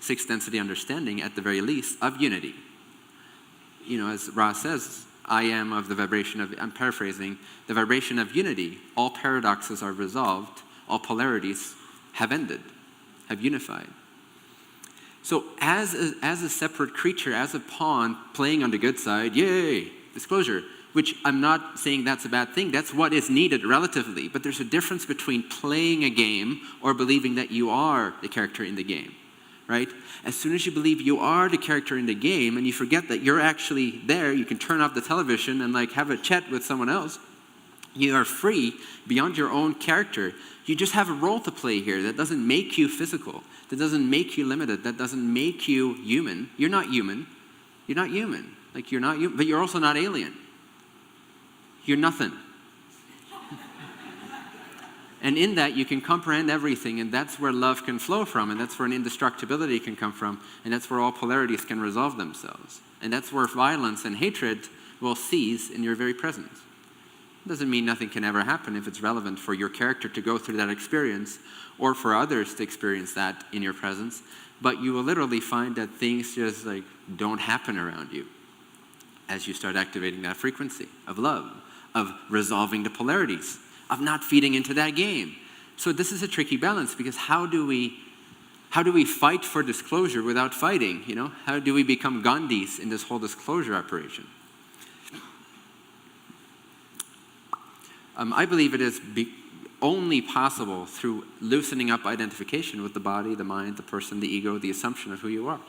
sixth density understanding, at the very least, of unity. As Ra says, I am of the vibration of, I'm paraphrasing, the vibration of unity. All paradoxes are resolved. All polarities have ended, have unified. So as a separate creature, as a pawn playing on the good side, yay, disclosure, which I'm not saying that's a bad thing. That's what is needed relatively. But there's a difference between playing a game or believing that you are the character in the game, right? As soon as you believe you are the character in the game and you forget that you're actually there, you can turn off the television and have a chat with someone else. You are free beyond your own character. You just have a role to play here that doesn't make you physical, that doesn't make you limited, that doesn't make you human. You're not human. You're not human. You're not human, but you're also not alien. You're nothing. And in that, you can comprehend everything, and that's where love can flow from, and that's where an indestructibility can come from, and that's where all polarities can resolve themselves. And that's where violence and hatred will cease in your very presence. It doesn't mean nothing can ever happen if it's relevant for your character to go through that experience, or for others to experience that in your presence, but you will literally find that things just don't happen around you as you start activating that frequency of love, of resolving the polarities, of not feeding into that game. So this is a tricky balance, because how do we fight for disclosure without fighting? How do we become Gandhis in this whole disclosure operation? I believe it is only possible through loosening up identification with the body, the mind, the person, the ego, the assumption of who you are.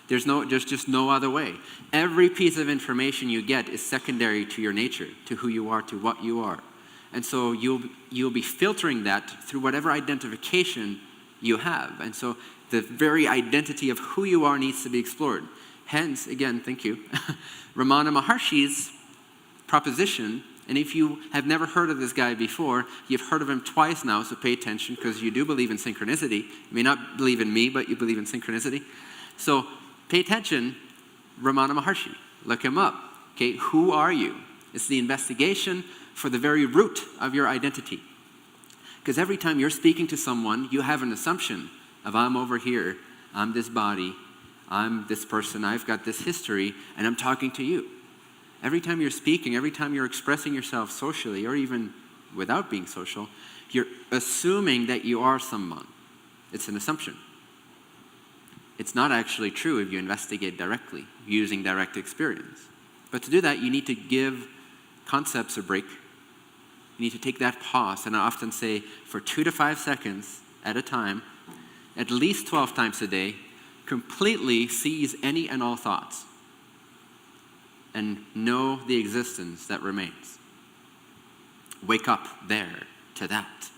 There's just no other way. Every piece of information you get is secondary to your nature, to who you are, to what you are. And so you'll be filtering that through whatever identification you have. And so the very identity of who you are needs to be explored. Hence, again, thank you, Ramana Maharshi's proposition. And if you have never heard of this guy before, you've heard of him twice now, so pay attention, because you do believe in synchronicity. You may not believe in me, but you believe in synchronicity. So pay attention, Ramana Maharshi. Look him up. Okay, who are you? It's the investigation for the very root of your identity. Because every time you're speaking to someone, you have an assumption of, I'm over here, I'm this body, I'm this person, I've got this history, and I'm talking to you. Every time you're speaking, every time you're expressing yourself socially, or even without being social, you're assuming that you are someone. It's an assumption. It's not actually true if you investigate directly, using direct experience. But to do that, you need to give concepts a break. You need to take that pause, and I often say, for 2 to 5 seconds at a time, at least 12 times a day, completely seize any and all thoughts, and know the existence that remains. Wake up there to that.